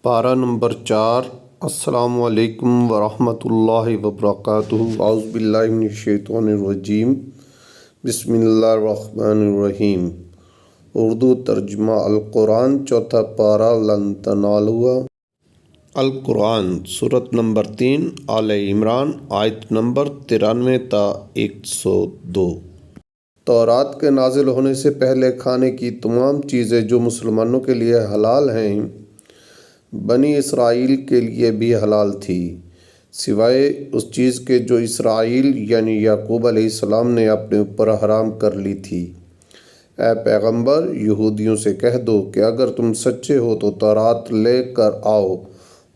پارہ نمبر 4۔ السلام علیکم ورحمۃ اللہ وبرکاتہ۔ اعوذ باللہ من الشیطان الرجیم، بسم اللہ الرحمن الرحیم۔ اردو ترجمہ القرآن، چوتھا پارہ، لن تنالوا القرآن، سورۃ نمبر 3، آل عمران، آیت نمبر 93 تا 102۔ تورات کے نازل ہونے سے پہلے کھانے کی تمام چیزیں جو مسلمانوں کے لیے حلال ہیں، بنی اسرائیل کے لیے بھی حلال تھی، سوائے اس چیز کے جو اسرائیل یعنی یعقوب علیہ السلام نے اپنے اوپر حرام کر لی تھی۔ اے پیغمبر، یہودیوں سے کہہ دو کہ اگر تم سچے ہو تو تورات لے کر آؤ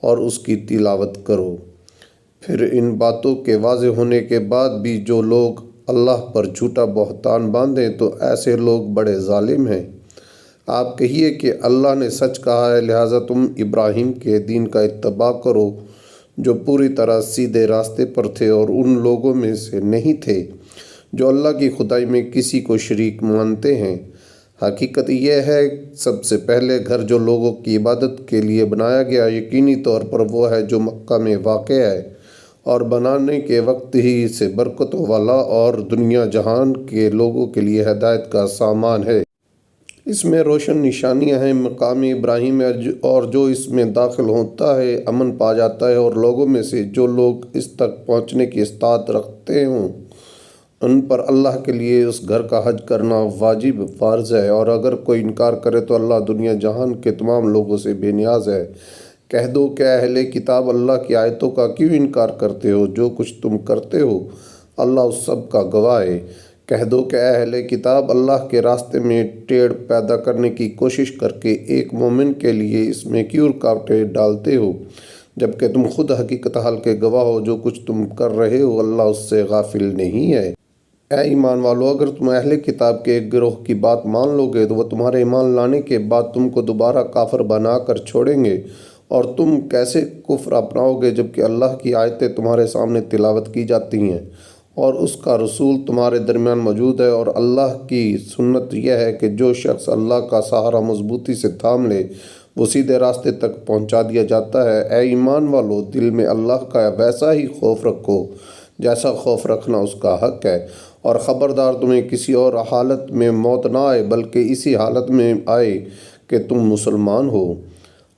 اور اس کی تلاوت کرو۔ پھر ان باتوں کے واضح ہونے کے بعد بھی جو لوگ اللہ پر جھوٹا بہتان باندھیں تو ایسے لوگ بڑے ظالم ہیں۔ آپ کہیے کہ اللہ نے سچ کہا ہے، لہٰذا تم ابراہیم کے دین کا اتباع کرو جو پوری طرح سیدھے راستے پر تھے اور ان لوگوں میں سے نہیں تھے جو اللہ کی خدائی میں کسی کو شریک مانتے ہیں۔ حقیقت یہ ہے سب سے پہلے گھر جو لوگوں کی عبادت کے لیے بنایا گیا یقینی طور پر وہ ہے جو مکہ میں واقع ہے، اور بنانے کے وقت ہی سے برکتوں والا اور دنیا جہان کے لوگوں کے لیے ہدایت کا سامان ہے۔ اس میں روشن نشانیاں ہیں۔ مقام ابراہیم اور جو اس میں داخل ہوتا ہے امن پا جاتا ہے، اور لوگوں میں سے جو لوگ اس تک پہنچنے کی استطاعت رکھتے ہوں ان پر اللہ کے لیے اس گھر کا حج کرنا واجب فرض ہے، اور اگر کوئی انکار کرے تو اللہ دنیا جہان کے تمام لوگوں سے بے نیاز ہے۔ کہہ دو کہ اہل کتاب اللہ کی آیتوں کا کیوں انکار کرتے ہو؟ جو کچھ تم کرتے ہو اللہ اس سب کا گواہ ہے۔ کہہ دو کہ اے اہل کتاب، اللہ کے راستے میں ٹیڑھ پیدا کرنے کی کوشش کر کے ایک مومن کے لیے اس میں کیوں رکاوٹیں ڈالتے ہو، جبکہ تم خود حقیقت حال کے گواہ ہو۔ جو کچھ تم کر رہے ہو اللہ اس سے غافل نہیں ہے۔ اے ایمان والو، اگر تم اہل کتاب کے ایک گروہ کی بات مان لو گے تو وہ تمہارے ایمان لانے کے بعد تم کو دوبارہ کافر بنا کر چھوڑیں گے، اور تم کیسے کفر اپناؤ گے جبکہ اللہ کی آیتیں تمہارے سامنے تلاوت کی جاتی ہیں اور اس کا رسول تمہارے درمیان موجود ہے۔ اور اللہ کی سنت یہ ہے کہ جو شخص اللہ کا سہارا مضبوطی سے تھام لے وہ سیدھے راستے تک پہنچا دیا جاتا ہے۔ اے ایمان والو، دل میں اللہ کا ویسا ہی خوف رکھو جیسا خوف رکھنا اس کا حق ہے، اور خبردار تمہیں کسی اور حالت میں موت نہ آئے بلکہ اسی حالت میں آئے کہ تم مسلمان ہو۔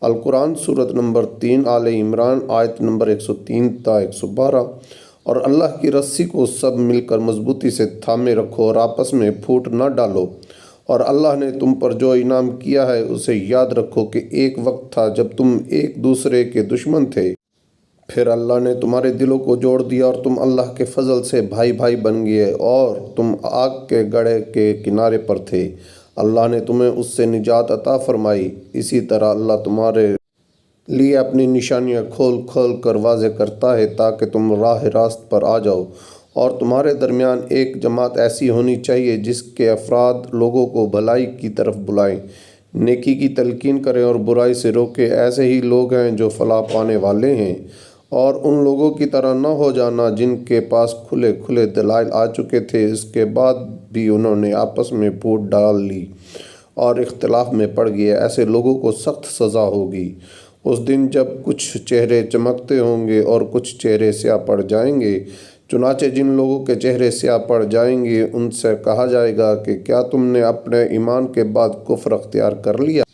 القرآن، سورۃ نمبر 3، آل عمران، آیت نمبر 103 تا 112۔ اور اللہ کی رسی کو سب مل کر مضبوطی سے تھامے رکھو اور آپس میں پھوٹ نہ ڈالو، اور اللہ نے تم پر جو انعام کیا ہے اسے یاد رکھو کہ ایک وقت تھا جب تم ایک دوسرے کے دشمن تھے، پھر اللہ نے تمہارے دلوں کو جوڑ دیا اور تم اللہ کے فضل سے بھائی بھائی بن گئے، اور تم آگ کے گڑھے کے کنارے پر تھے، اللہ نے تمہیں اس سے نجات عطا فرمائی۔ اسی طرح اللہ تمہارے لیے اپنی نشانیاں کھول کھول کر واضح کرتا ہے تاکہ تم راہ راست پر آ جاؤ، اور تمہارے درمیان ایک جماعت ایسی ہونی چاہیے جس کے افراد لوگوں کو بھلائی کی طرف بلائیں، نیکی کی تلقین کریں اور برائی سے روکیں۔ ایسے ہی لوگ ہیں جو فلاح پانے والے ہیں، اور ان لوگوں کی طرح نہ ہو جانا جن کے پاس کھلے کھلے دلائل آ چکے تھے، اس کے بعد بھی انہوں نے آپس میں پھوٹ ڈال لی اور اختلاف میں پڑ گئے۔ ایسے لوگوں کو سخت سزا ہوگی اس دن جب کچھ چہرے چمکتے ہوں گے اور کچھ چہرے سیاہ پڑ جائیں گے۔ چنانچہ جن لوگوں کے چہرے سیاہ پڑ جائیں گے ان سے کہا جائے گا کہ کیا تم نے اپنے ایمان کے بعد کفر اختیار کر لیا؟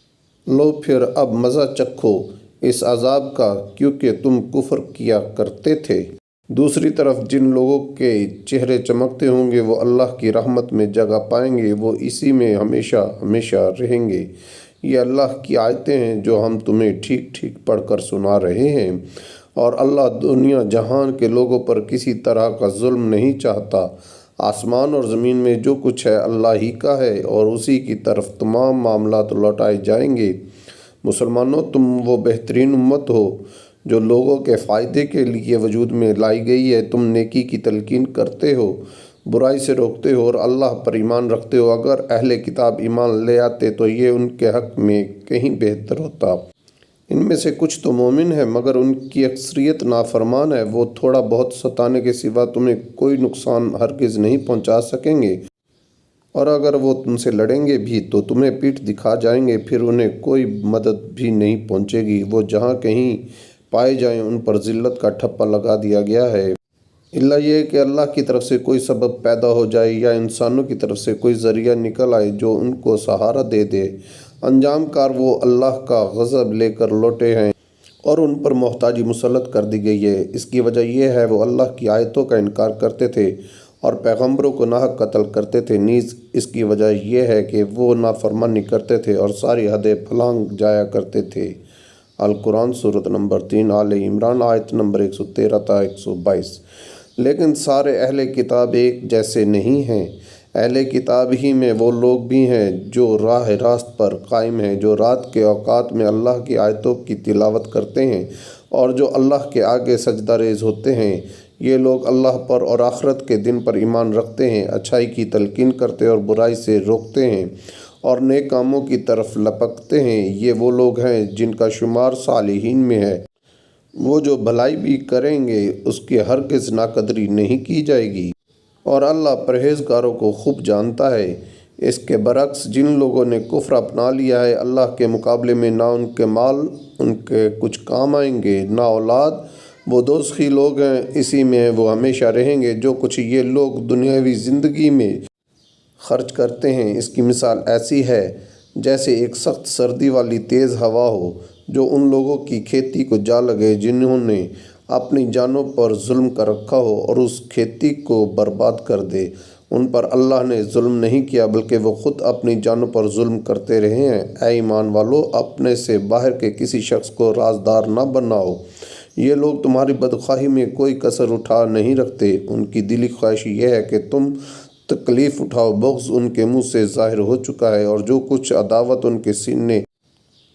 لو پھر اب مزہ چکھو اس عذاب کا کیونکہ تم کفر کیا کرتے تھے۔ دوسری طرف جن لوگوں کے چہرے چمکتے ہوں گے وہ اللہ کی رحمت میں جگہ پائیں گے، وہ اسی میں ہمیشہ ہمیشہ رہیں گے۔ یہ اللہ کی آیتیں ہیں جو ہم تمہیں ٹھیک ٹھیک پڑھ کر سنا رہے ہیں، اور اللہ دنیا جہان کے لوگوں پر کسی طرح کا ظلم نہیں چاہتا۔ آسمان اور زمین میں جو کچھ ہے اللہ ہی کا ہے، اور اسی کی طرف تمام معاملات لوٹائے جائیں گے۔ مسلمانوں، تم وہ بہترین امت ہو جو لوگوں کے فائدے کے لیے وجود میں لائی گئی ہے۔ تم نیکی کی تلقین کرتے ہو، برائی سے روکتے ہو اور اللہ پر ایمان رکھتے ہو۔ اگر اہل کتاب ایمان لے آتے تو یہ ان کے حق میں کہیں بہتر ہوتا۔ ان میں سے کچھ تو مومن ہیں مگر ان کی اکثریت نافرمان ہے۔ وہ تھوڑا بہت ستانے کے سوا تمہیں کوئی نقصان ہرگز نہیں پہنچا سکیں گے۔ اور اگر وہ تم سے لڑیں گے بھی تو تمہیں پیٹھ دکھا جائیں گے، پھر انہیں کوئی مدد بھی نہیں پہنچے گی۔ وہ جہاں کہیں پائے جائیں ان پر ذلت کا ٹھپا لگا دیا گیا ہے، الا یہ کہ اللہ کی طرف سے کوئی سبب پیدا ہو جائے یا انسانوں کی طرف سے کوئی ذریعہ نکل آئے جو ان کو سہارا دے دے۔ انجام کار وہ اللہ کا غضب لے کر لوٹے ہیں اور ان پر محتاجی مسلط کر دی گئی ہے۔ اس کی وجہ یہ ہے وہ اللہ کی آیتوں کا انکار کرتے تھے اور پیغمبروں کو ناحق قتل کرتے تھے، نیز اس کی وجہ یہ ہے کہ وہ نافرمانی کرتے تھے اور ساری حدیں پھلانگ جایا کرتے تھے۔ القرآن سورۃ نمبر 3 آل عمران آیت نمبر 113 تا 122۔ لیکن سارے اہل کتاب ایک جیسے نہیں ہیں۔ اہل کتاب ہی میں وہ لوگ بھی ہیں جو راہ راست پر قائم ہیں، جو رات کے اوقات میں اللہ کی آیتوں کی تلاوت کرتے ہیں اور جو اللہ کے آگے سجدہ ریز ہوتے ہیں۔ یہ لوگ اللہ پر اور آخرت کے دن پر ایمان رکھتے ہیں، اچھائی کی تلقین کرتے اور برائی سے روکتے ہیں اور نیک کاموں کی طرف لپکتے ہیں۔ یہ وہ لوگ ہیں جن کا شمار صالحین میں ہے۔ وہ جو بھلائی بھی کریں گے اس کی ہرگز ناقدری نہیں کی جائے گی، اور اللہ پرہیزگاروں کو خوب جانتا ہے۔ اس کے برعکس جن لوگوں نے کفر اپنا لیا ہے، اللہ کے مقابلے میں نہ ان کے مال ان کے کچھ کام آئیں گے نہ اولاد، وہ دوزخی لوگ ہیں، اسی میں وہ ہمیشہ رہیں گے۔ جو کچھ یہ لوگ دنیاوی زندگی میں خرچ کرتے ہیں اس کی مثال ایسی ہے جیسے ایک سخت سردی والی تیز ہوا ہو جو ان لوگوں کی کھیتی کو جا لگے جنہوں نے اپنی جانوں پر ظلم کر رکھا ہو اور اس کھیتی کو برباد کر دے۔ ان پر اللہ نے ظلم نہیں کیا بلکہ وہ خود اپنی جانوں پر ظلم کرتے رہے ہیں۔ اے ایمان والو، اپنے سے باہر کے کسی شخص کو رازدار نہ بناؤ۔ یہ لوگ تمہاری بدخواہی میں کوئی کسر اٹھا نہیں رکھتے۔ ان کی دلی خواہش یہ ہے کہ تم تکلیف اٹھاؤ۔ بغض ان کے منہ سے ظاہر ہو چکا ہے اور جو کچھ عداوت ان کے سینے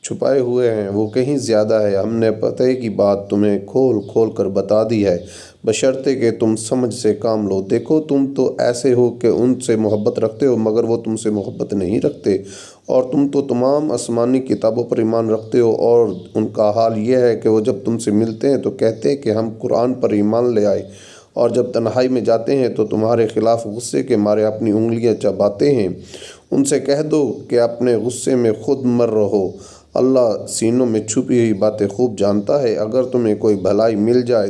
چھپائے ہوئے ہیں وہ کہیں زیادہ ہے۔ ہم نے پتہ کی بات تمہیں کھول کھول کر بتا دی ہے، بشرطے کہ تم سمجھ سے کام لو۔ دیکھو تم تو ایسے ہو کہ ان سے محبت رکھتے ہو مگر وہ تم سے محبت نہیں رکھتے، اور تم تو تمام آسمانی کتابوں پر ایمان رکھتے ہو، اور ان کا حال یہ ہے کہ وہ جب تم سے ملتے ہیں تو کہتے ہیں کہ ہم قرآن پر ایمان لے آئے، اور جب تنہائی میں جاتے ہیں تو تمہارے خلاف غصے کے مارے اپنی انگلیاں چباتے ہیں۔ ان سے کہہ دو کہ اپنے غصے میں خود مر رہو، اللہ سینوں میں چھپی ہوئی باتیں خوب جانتا ہے۔ اگر تمہیں کوئی بھلائی مل جائے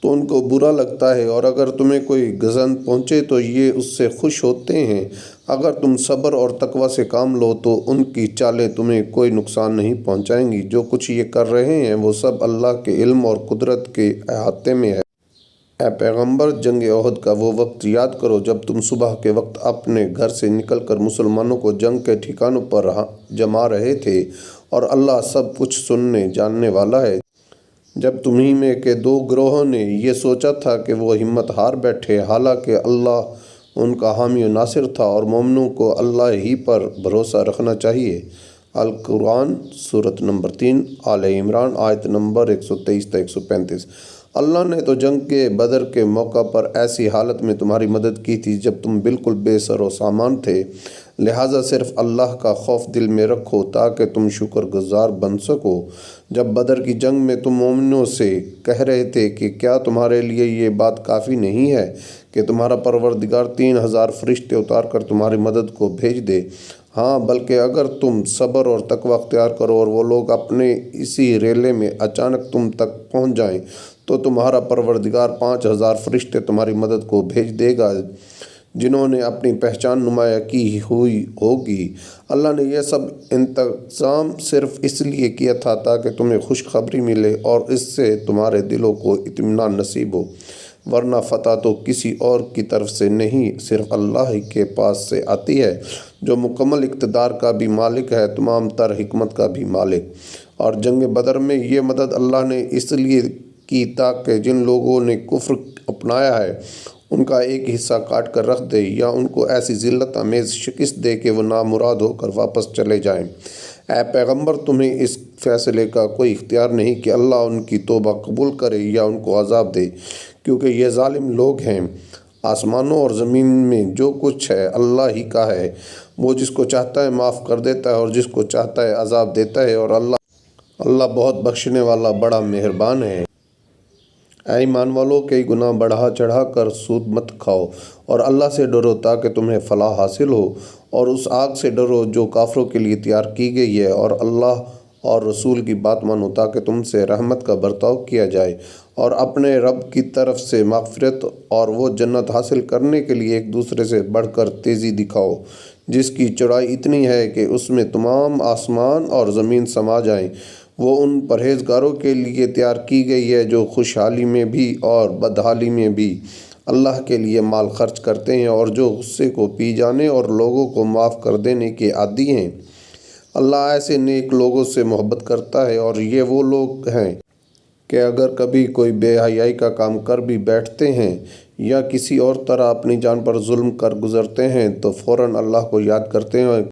تو ان کو برا لگتا ہے، اور اگر تمہیں کوئی گزند پہنچے تو یہ اس سے خوش ہوتے ہیں۔ اگر تم صبر اور تقوی سے کام لو تو ان کی چالیں تمہیں کوئی نقصان نہیں پہنچائیں گی۔ جو کچھ یہ کر رہے ہیں وہ سب اللہ کے علم اور قدرت کے احاطے میں ہے۔ اے پیغمبر، جنگ احد کا وہ وقت یاد کرو جب تم صبح کے وقت اپنے گھر سے نکل کر مسلمانوں کو جنگ کے ٹھکانوں پر جما رہے تھے، اور اللہ سب کچھ سننے جاننے والا ہے۔ جب تمہیں میں کے دو گروہوں نے یہ سوچا تھا کہ وہ ہمت ہار بیٹھے، حالانکہ اللہ ان کا حامی و ناصر تھا، اور مومنوں کو اللہ ہی پر بھروسہ رکھنا چاہیے۔ القرآن سورۃ نمبر 3 آل عمران آیت نمبر 123 تا 135۔ اللہ نے تو جنگ کے بدر کے موقع پر ایسی حالت میں تمہاری مدد کی تھی جب تم بالکل بے سر و سامان تھے، لہٰذا صرف اللہ کا خوف دل میں رکھو تاکہ تم شکر گزار بن سکو۔ جب بدر کی جنگ میں تم مومنوں سے کہہ رہے تھے کہ کیا تمہارے لیے یہ بات کافی نہیں ہے کہ تمہارا پروردگار 3000 فرشتے اتار کر تمہاری مدد کو بھیج دے؟ ہاں، بلکہ اگر تم صبر اور تقوی اختیار کرو اور وہ لوگ اپنے اسی ریلے میں اچانک تم تک پہنچ جائیں تو تمہارا پروردگار 5000 فرشتے تمہاری مدد کو بھیج دے گا جنہوں نے اپنی پہچان نمایاں کی ہوئی ہوگی۔ اللہ نے یہ سب انتظام صرف اس لیے کیا تھا تاکہ تمہیں خوشخبری ملے اور اس سے تمہارے دلوں کو اطمینان نصیب ہو، ورنہ فتح تو کسی اور کی طرف سے نہیں، صرف اللہ ہی کے پاس سے آتی ہے جو مکمل اقتدار کا بھی مالک ہے، تمام تر حکمت کا بھی مالک۔ اور جنگ بدر میں یہ مدد اللہ نے اس لیے کی تاکہ جن لوگوں نے کفر اپنایا ہے ان کا ایک حصہ کاٹ کر رکھ دے یا ان کو ایسی ذلت آمیز شکست دے کہ وہ نامراد ہو کر واپس چلے جائیں۔ اے پیغمبر، تمہیں اس فیصلے کا کوئی اختیار نہیں کہ اللہ ان کی توبہ قبول کرے یا ان کو عذاب دے، کیونکہ یہ ظالم لوگ ہیں۔ آسمانوں اور زمین میں جو کچھ ہے اللہ ہی کا ہے، وہ جس کو چاہتا ہے معاف کر دیتا ہے اور جس کو چاہتا ہے عذاب دیتا ہے، اور اللہ بہت بخشنے والا بڑا مہربان ہے۔ اے ایمان والو کئی گناہ بڑھا چڑھا کر سود مت کھاؤ اور اللہ سے ڈرو تاکہ تمہیں فلاح حاصل ہو، اور اس آگ سے ڈرو جو کافروں کے لیے تیار کی گئی ہے، اور اللہ اور رسول کی بات مانو تاکہ تم سے رحمت کا برتاؤ کیا جائے اور اپنے رب کی طرف سے مغفرت اور وہ جنت حاصل کرنے کے لیے ایک دوسرے سے بڑھ کر تیزی دکھاؤ جس کی چوڑائی اتنی ہے کہ اس میں تمام آسمان اور زمین سما جائیں۔ وہ ان پرہیزگاروں کے لیے تیار کی گئی ہے جو خوشحالی میں بھی اور بدحالی میں بھی اللہ کے لیے مال خرچ کرتے ہیں اور جو غصے کو پی جانے اور لوگوں کو معاف کر دینے کے عادی ہیں۔ اللہ ایسے نیک لوگوں سے محبت کرتا ہے، اور یہ وہ لوگ ہیں کہ اگر کبھی کوئی بے حیائی کا کام کر بھی بیٹھتے ہیں یا کسی اور طرح اپنی جان پر ظلم کر گزرتے ہیں تو فوراً اللہ کو یاد کرتے ہیں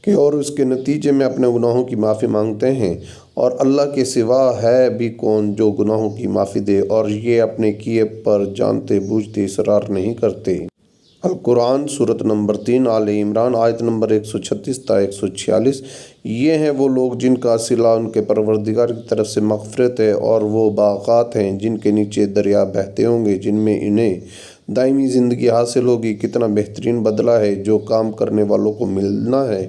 کہ اور اس کے نتیجے میں اپنے گناہوں کی معافی مانگتے ہیں، اور اللہ کے سوا ہے بھی کون جو گناہوں کی معافی دے، اور یہ اپنے کیے پر جانتے بوجھتے اصرار نہیں کرتے۔ القرآن سورۃ نمبر 3 آل عمران آیت نمبر 136 تا 146۔ یہ ہیں وہ لوگ جن کا صلہ ان کے پروردگار کی طرف سے مغفرت ہے، اور وہ باغات ہیں جن کے نیچے دریا بہتے ہوں گے، جن میں انہیں دائمی زندگی حاصل ہوگی۔ کتنا بہترین بدلہ ہے جو کام کرنے والوں کو ملنا ہے۔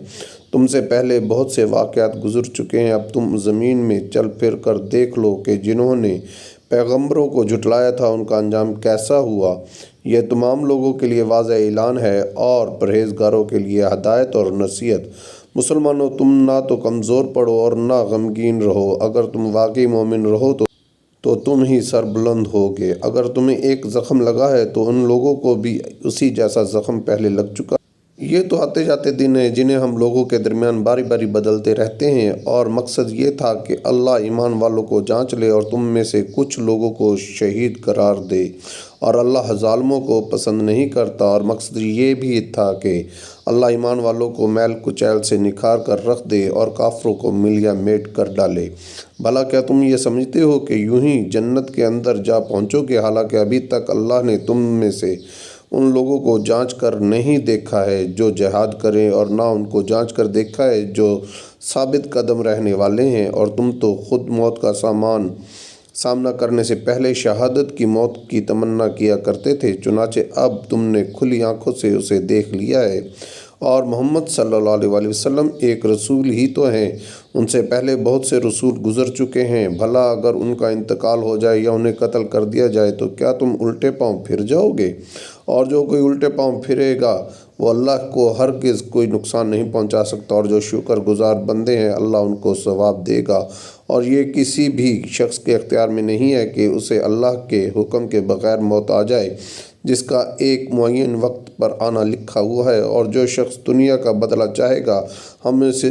تم سے پہلے بہت سے واقعات گزر چکے ہیں، اب تم زمین میں چل پھر کر دیکھ لو کہ جنہوں نے پیغمبروں کو جھٹلایا تھا ان کا انجام کیسا ہوا۔ یہ تمام لوگوں کے لیے واضح اعلان ہے اور پرہیزگاروں کے لیے ہدایت اور نصیحت۔ مسلمانوں، تم نہ تو کمزور پڑو اور نہ غمگین رہو، اگر تم واقعی مومن رہو تو تم ہی سربلند ہوگے۔ اگر تمہیں ایک زخم لگا ہے تو ان لوگوں کو بھی اسی جیسا زخم پہلے لگ چکا ہے۔ یہ تو آتے جاتے دن ہیں جنہیں ہم لوگوں کے درمیان باری باری بدلتے رہتے ہیں، اور مقصد یہ تھا کہ اللہ ایمان والوں کو جانچ لے اور تم میں سے کچھ لوگوں کو شہید قرار دے، اور اللہ ظالموں کو پسند نہیں کرتا۔ اور مقصد یہ بھی تھا کہ اللہ ایمان والوں کو میل کچیل سے نکھار کر رکھ دے اور کافروں کو ملیا میٹ کر ڈالے۔ بھلا کیا تم یہ سمجھتے ہو کہ یوں ہی جنت کے اندر جا پہنچو گے، حالانکہ ابھی تک اللہ نے تم میں سے ان لوگوں کو جانچ کر نہیں دیکھا ہے جو جہاد کریں، اور نہ ان کو جانچ کر دیکھا ہے جو ثابت قدم رہنے والے ہیں، اور تم تو خود موت کا سامنا کرنے سے پہلے شہادت کی موت کی تمنا کیا کرتے تھے، چنانچہ اب تم نے کھلی آنکھوں سے اسے دیکھ لیا ہے۔ اور محمد صلی اللہ علیہ وسلم ایک رسول ہی تو ہیں، ان سے پہلے بہت سے رسول گزر چکے ہیں۔ بھلا اگر ان کا انتقال ہو جائے یا انہیں قتل کر دیا جائے تو کیا تم الٹے پاؤں پھر جاؤ گے؟ اور جو کوئی الٹے پاؤں پھرے گا وہ اللہ کو ہرگز کوئی نقصان نہیں پہنچا سکتا، اور جو شکر گزار بندے ہیں اللہ ان کو ثواب دے گا۔ اور یہ کسی بھی شخص کے اختیار میں نہیں ہے کہ اسے اللہ کے حکم کے بغیر موت آ جائے، جس کا ایک معین وقت پر آنا لکھا ہوا ہے، اور جو شخص دنیا کا بدلہ چاہے گا ہم اسے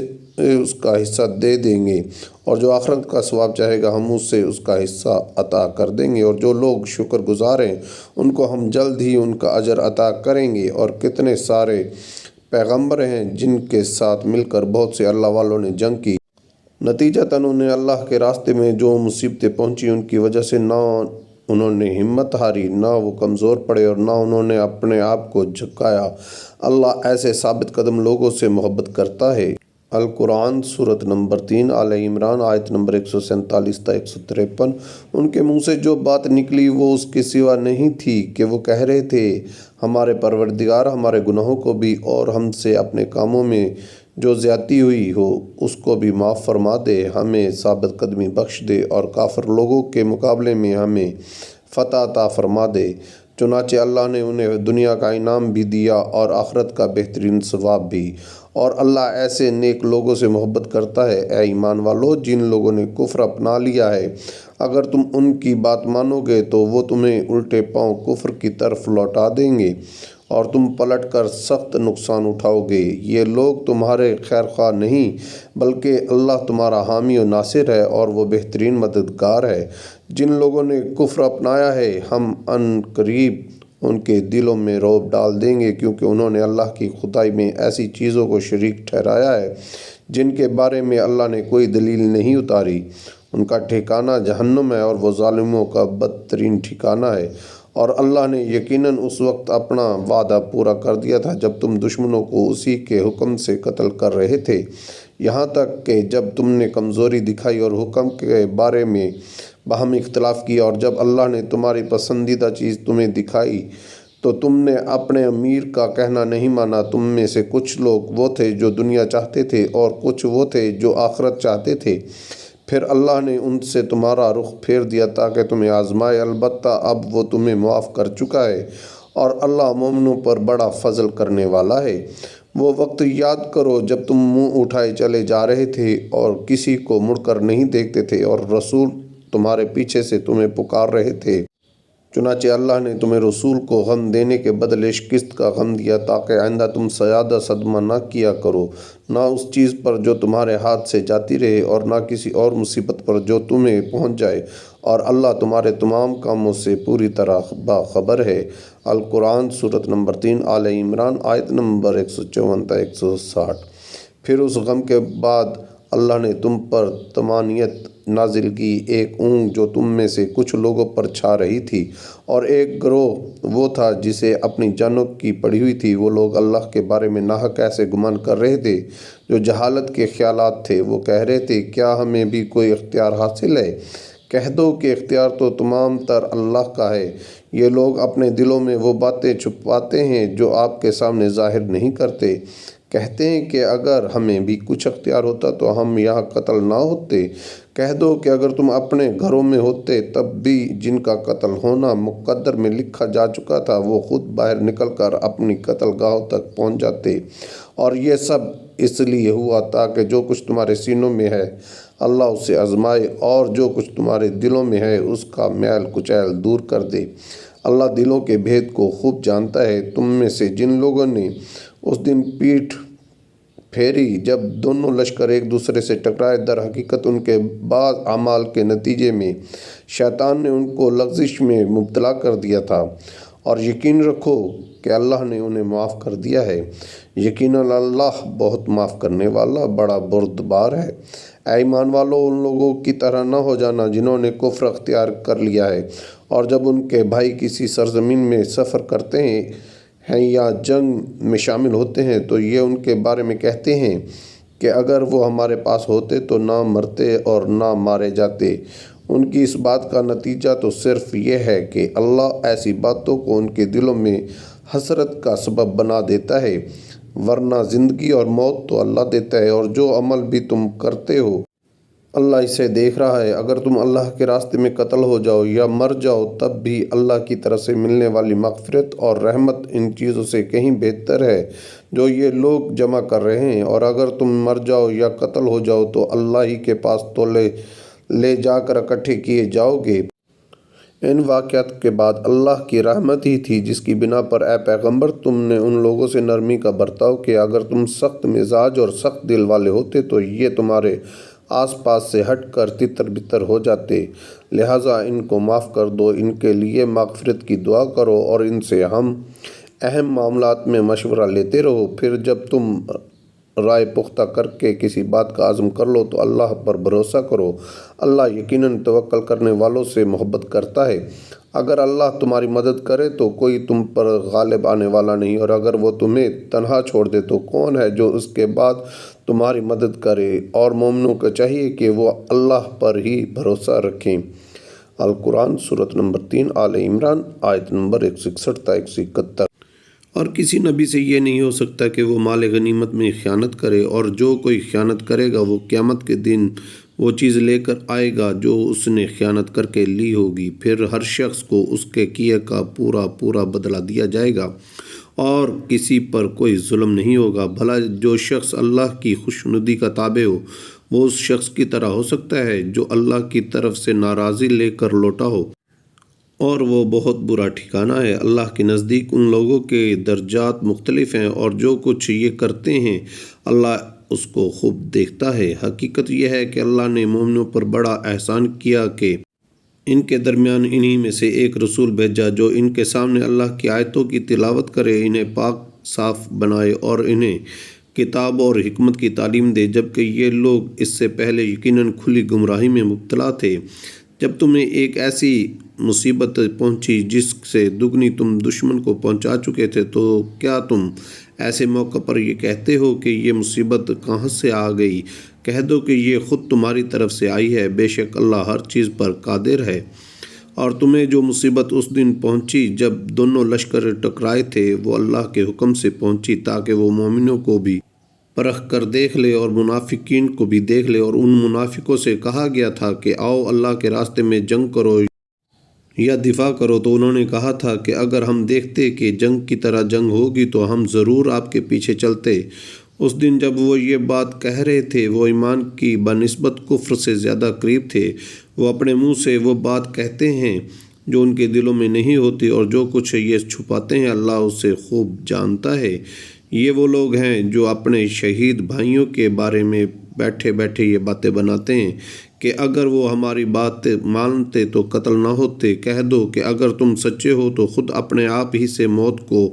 اس کا حصہ دے دیں گے، اور جو آخرت کا ثواب چاہے گا ہم اسے اس کا حصہ عطا کر دیں گے۔ اور جو لوگ شکر گزار ہیں ان کو ہم جلد ہی ان کا اجر عطا کریں گے۔ اور کتنے سارے پیغمبر ہیں جن کے ساتھ مل کر بہت سے اللہ والوں نے جنگ کی، نتیجتاً انہیں اللہ کے راستے میں جو مصیبتیں پہنچی ان کی وجہ سے نہ انہوں نے ہمت ہاری، نہ وہ کمزور پڑے، اور نہ انہوں نے اپنے آپ کو جھکایا۔ اللہ ایسے ثابت قدم لوگوں سے محبت کرتا ہے۔ القرآن سورۃ نمبر 3 آل عمران آیت نمبر 147 تا 153۔ ان کے منہ سے جو بات نکلی وہ اس کے سوا نہیں تھی کہ وہ کہہ رہے تھے، ہمارے پروردگار ہمارے گناہوں کو بھی اور ہم سے اپنے کاموں میں جو زیادتی ہوئی ہو اس کو بھی معاف فرما دے، ہمیں ثابت قدمی بخش دے، اور کافر لوگوں کے مقابلے میں ہمیں فتح عطا فرما دے۔ چنانچہ اللہ نے انہیں دنیا کا انعام بھی دیا اور آخرت کا بہترین ثواب بھی، اور اللہ ایسے نیک لوگوں سے محبت کرتا ہے۔ اے ایمان والو، جن لوگوں نے کفر اپنا لیا ہے اگر تم ان کی بات مانو گے تو وہ تمہیں الٹے پاؤں کفر کی طرف لوٹا دیں گے اور تم پلٹ کر سخت نقصان اٹھاؤ گے۔ یہ لوگ تمہارے خیر خواہ نہیں بلکہ اللہ تمہارا حامی و ناصر ہے اور وہ بہترین مددگار ہے۔ جن لوگوں نے کفر اپنایا ہے ہم ان قریب ان کے دلوں میں رعب ڈال دیں گے، کیونکہ انہوں نے اللہ کی خدائی میں ایسی چیزوں کو شریک ٹھہرایا ہے جن کے بارے میں اللہ نے کوئی دلیل نہیں اتاری۔ ان کا ٹھکانہ جہنم ہے اور وہ ظالموں کا بدترین ٹھکانہ ہے۔ اور اللہ نے یقیناً اس وقت اپنا وعدہ پورا کر دیا تھا جب تم دشمنوں کو اسی کے حکم سے قتل کر رہے تھے۔ یہاں تک کہ جب تم نے کمزوری دکھائی اور حکم کے بارے میں باہم اختلاف کیا، اور جب اللہ نے تمہاری پسندیدہ چیز تمہیں دکھائی تو تم نے اپنے امیر کا کہنا نہیں مانا۔ تم میں سے کچھ لوگ وہ تھے جو دنیا چاہتے تھے اور کچھ وہ تھے جو آخرت چاہتے تھے، پھر اللہ نے ان سے تمہارا رخ پھیر دیا تاکہ تمہیں آزمائے، البتہ اب وہ تمہیں معاف کر چکا ہے اور اللہ مومنوں پر بڑا فضل کرنے والا ہے۔ وہ وقت یاد کرو جب تم منہ اٹھائے چلے جا رہے تھے اور کسی کو مڑ کر نہیں دیکھتے تھے، اور رسول تمہارے پیچھے سے تمہیں پکار رہے تھے، چنانچہ اللہ نے تمہیں رسول کو غم دینے کے بدلے شکست کا غم دیا تاکہ آئندہ تم زیادہ صدمہ نہ کیا کرو، نہ اس چیز پر جو تمہارے ہاتھ سے جاتی رہے اور نہ کسی اور مصیبت پر جو تمہیں پہنچ جائے، اور اللہ تمہارے تمام کاموں سے پوری طرح باخبر ہے۔ القرآن سورۃ نمبر 3 آل عمران آیت نمبر 154 تا 160۔ پھر اس غم کے بعد اللہ نے تم پر طمانینت نازل کی، ایک اونگ جو تم میں سے کچھ لوگوں پر چھا رہی تھی، اور ایک گروہ وہ تھا جسے اپنی جانوں کی پڑی ہوئی تھی۔ وہ لوگ اللہ کے بارے میں ناحق ایسے گمان کر رہے تھے جو جہالت کے خیالات تھے۔ وہ کہہ رہے تھے، کیا ہمیں بھی کوئی اختیار حاصل ہے؟ کہہ دو کہ اختیار تو تمام تر اللہ کا ہے۔ یہ لوگ اپنے دلوں میں وہ باتیں چھپاتے ہیں جو آپ کے سامنے ظاہر نہیں کرتے۔ کہتے ہیں کہ اگر ہمیں بھی کچھ اختیار ہوتا تو ہم یہاں قتل نہ ہوتے۔ کہہ دو کہ اگر تم اپنے گھروں میں ہوتے تب بھی جن کا قتل ہونا مقدر میں لکھا جا چکا تھا وہ خود باہر نکل کر اپنی قتل گاہوں تک پہنچ جاتے، اور یہ سب اس لیے ہوا تاکہ جو کچھ تمہارے سینوں میں ہے اللہ اسے آزمائے، اور جو کچھ تمہارے دلوں میں ہے اس کا میل کچیل دور کر دے۔ اللہ دلوں کے بھید کو خوب جانتا ہے۔ تم میں سے جن لوگوں نے اس دن پیٹھ پھیری جب دونوں لشکر ایک دوسرے سے ٹکرائے، در حقیقت ان کے بعض اعمال کے نتیجے میں شیطان نے ان کو لغزش میں مبتلا کر دیا تھا، اور یقین رکھو کہ اللہ نے انہیں معاف کر دیا ہے۔ یقیناً اللہ بہت معاف کرنے والا بڑا بردبار ہے۔ اے ایمان والو، ان لوگوں کی طرح نہ ہو جانا جنہوں نے کفر اختیار کر لیا ہے، اور جب ان کے بھائی کسی سرزمین میں سفر کرتے ہیں یا جنگ میں شامل ہوتے ہیں تو یہ ان کے بارے میں کہتے ہیں کہ اگر وہ ہمارے پاس ہوتے تو نہ مرتے اور نہ مارے جاتے۔ ان کی اس بات کا نتیجہ تو صرف یہ ہے کہ اللہ ایسی باتوں کو ان کے دلوں میں حسرت کا سبب بنا دیتا ہے، ورنہ زندگی اور موت تو اللہ دیتا ہے، اور جو عمل بھی تم کرتے ہو اللہ اسے دیکھ رہا ہے۔ اگر تم اللہ کے راستے میں قتل ہو جاؤ یا مر جاؤ تب بھی اللہ کی طرف سے ملنے والی مغفرت اور رحمت ان چیزوں سے کہیں بہتر ہے جو یہ لوگ جمع کر رہے ہیں، اور اگر تم مر جاؤ یا قتل ہو جاؤ تو اللہ ہی کے پاس تولے لے جا کر اکٹھے کیے جاؤ گے۔ ان واقعات کے بعد اللہ کی رحمت ہی تھی جس کی بنا پر اے پیغمبر تم نے ان لوگوں سے نرمی کا برتاؤ کیا۔ اگر تم سخت مزاج اور سخت دل والے ہوتے تو یہ تمہارے آس پاس سے ہٹ کر تتر بتر ہو جاتے، لہٰذا ان کو معاف کر دو، ان کے لیے مغفرت کی دعا کرو اور ان سے ہم اہم معاملات میں مشورہ لیتے رہو۔ پھر جب تم رائے پختہ کر کے کسی بات کا عزم کر لو تو اللہ پر بھروسہ کرو، اللہ یقیناً توکل کرنے والوں سے محبت کرتا ہے۔ اگر اللہ تمہاری مدد کرے تو کوئی تم پر غالب آنے والا نہیں، اور اگر وہ تمہیں تنہا چھوڑ دے تو کون ہے جو اس کے بعد تمہاری مدد کرے؟ اور مومنوں کو چاہیے کہ وہ اللہ پر ہی بھروسہ رکھیں۔ القرآن سورۃ نمبر 3 آل عمران آیت نمبر 161 تا 171۔ اور کسی نبی سے یہ نہیں ہو سکتا کہ وہ مال غنیمت میں خیانت کرے، اور جو کوئی خیانت کرے گا وہ قیامت کے دن وہ چیز لے کر آئے گا جو اس نے خیانت کر کے لی ہوگی، پھر ہر شخص کو اس کے کیے کا پورا بدلہ دیا جائے گا، اور کسی پر کوئی ظلم نہیں ہوگا۔ بھلا جو شخص اللہ کی خوشنودی کا تابع ہو وہ اس شخص کی طرح ہو سکتا ہے جو اللہ کی طرف سے ناراضی لے کر لوٹا ہو، اور وہ بہت برا ٹھکانہ ہے۔ اللہ کے نزدیک ان لوگوں کے درجات مختلف ہیں، اور جو کچھ یہ کرتے ہیں اللہ اس کو خوب دیکھتا ہے۔ حقیقت یہ ہے کہ اللہ نے مومنوں پر بڑا احسان کیا کہ ان کے درمیان انہی میں سے ایک رسول بھیجا جو ان کے سامنے اللہ کی آیتوں کی تلاوت کرے، انہیں پاک صاف بنائے اور انہیں کتاب اور حکمت کی تعلیم دے، جبکہ یہ لوگ اس سے پہلے یقیناً کھلی گمراہی میں مبتلا تھے۔ جب تمہیں ایک ایسی مصیبت پہنچی جس سے دگنی تم دشمن کو پہنچا چکے تھے تو کیا تم ایسے موقع پر یہ کہتے ہو کہ یہ مصیبت کہاں سے آ گئی، کہہ دو کہ یہ خود تمہاری طرف سے آئی ہے، بے شک اللہ ہر چیز پر قادر ہے۔ اور تمہیں جو مصیبت اس دن پہنچی جب دونوں لشکر ٹکرائے تھے، وہ اللہ کے حکم سے پہنچی تاکہ وہ مومنوں کو بھی پرکھ کر دیکھ لے اور منافقین کو بھی دیکھ لے۔ اور ان منافقوں سے کہا گیا تھا کہ آؤ اللہ کے راستے میں جنگ کرو یا دفاع کرو، تو انہوں نے کہا تھا کہ اگر ہم دیکھتے کہ جنگ کی طرح جنگ ہوگی تو ہم ضرور آپ کے پیچھے چلتے۔ اس دن جب وہ یہ بات کہہ رہے تھے، وہ ایمان کی بنسبت کفر سے زیادہ قریب تھے۔ وہ اپنے منہ سے وہ بات کہتے ہیں جو ان کے دلوں میں نہیں ہوتی، اور جو کچھ یہ چھپاتے ہیں اللہ اسے خوب جانتا ہے۔ یہ وہ لوگ ہیں جو اپنے شہید بھائیوں کے بارے میں بیٹھے بیٹھے یہ باتیں بناتے ہیں کہ اگر وہ ہماری بات مانتے تو قتل نہ ہوتے۔ کہہ دو کہ اگر تم سچے ہو تو خود اپنے آپ ہی سے موت کو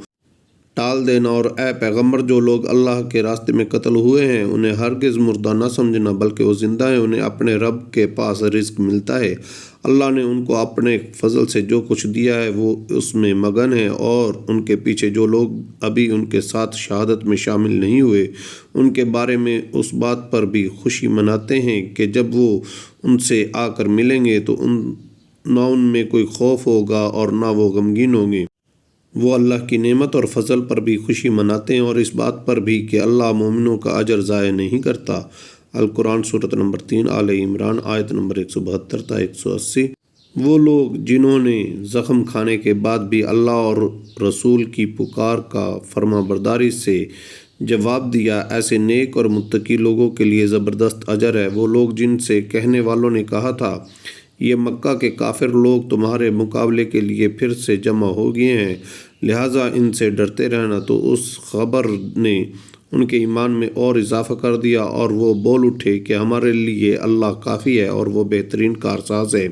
ٹال دینا، اور اے پیغمبر جو لوگ اللہ کے راستے میں قتل ہوئے ہیں انہیں ہرگز مردہ نہ سمجھنا، بلکہ وہ زندہ ہیں، انہیں اپنے رب کے پاس رزق ملتا ہے۔ اللہ نے ان کو اپنے فضل سے جو کچھ دیا ہے وہ اس میں مگن ہے، اور ان کے پیچھے جو لوگ ابھی ان کے ساتھ شہادت میں شامل نہیں ہوئے ان کے بارے میں اس بات پر بھی خوشی مناتے ہیں کہ جب وہ ان سے آ کر ملیں گے تو نہ ان میں کوئی خوف ہوگا اور نہ وہ غمگین ہوں گے۔ وہ اللہ کی نعمت اور فضل پر بھی خوشی مناتے ہیں اور اس بات پر بھی کہ اللہ مومنوں کا اجر ضائع نہیں کرتا۔ القرآن سورۃ نمبر 3 آل عمران آیت نمبر 172 تا 180۔ وہ لوگ جنہوں نے زخم کھانے کے بعد بھی اللہ اور رسول کی پکار کا فرما برداری سے جواب دیا، ایسے نیک اور متقی لوگوں کے لیے زبردست اجر ہے۔ وہ لوگ جن سے کہنے والوں نے کہا تھا یہ مکہ کے کافر لوگ تمہارے مقابلے کے لیے پھر سے جمع ہو گئے ہیں، لہٰذا ان سے ڈرتے رہنا، تو اس خبر نے ان کے ایمان میں اور اضافہ کر دیا، اور وہ بول اٹھے کہ ہمارے لیے اللہ کافی ہے اور وہ بہترین کارساز ہے۔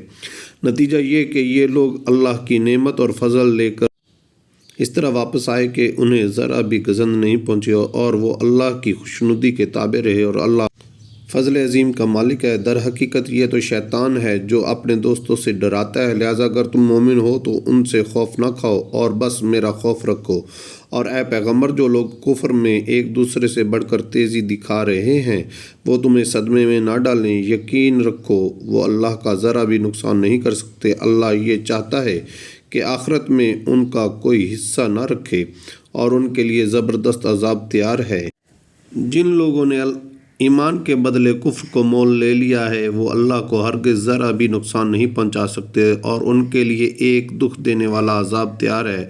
نتیجہ یہ کہ یہ لوگ اللہ کی نعمت اور فضل لے کر اس طرح واپس آئے کہ انہیں ذرا بھی گزند نہیں پہنچی، اور وہ اللہ کی خوشنودی کے تابع رہے، اور اللہ فضل عظیم کا مالک ہے۔ در حقیقت یہ تو شیطان ہے جو اپنے دوستوں سے ڈراتا ہے، لہٰذا اگر تم مومن ہو تو ان سے خوف نہ کھاؤ اور بس میرا خوف رکھو۔ اور اے پیغمبر جو لوگ کفر میں ایک دوسرے سے بڑھ کر تیزی دکھا رہے ہیں وہ تمہیں صدمے میں نہ ڈالیں، یقین رکھو وہ اللہ کا ذرا بھی نقصان نہیں کر سکتے۔ اللہ یہ چاہتا ہے کہ آخرت میں ان کا کوئی حصہ نہ رکھے اور ان کے لیے زبردست عذاب تیار ہے۔ جن لوگوں نے ایمان کے بدلے کفر کو مول لے لیا ہے وہ اللہ کو ہرگز ذرا بھی نقصان نہیں پہنچا سکتے، اور ان کے لیے ایک دکھ دینے والا عذاب تیار ہے۔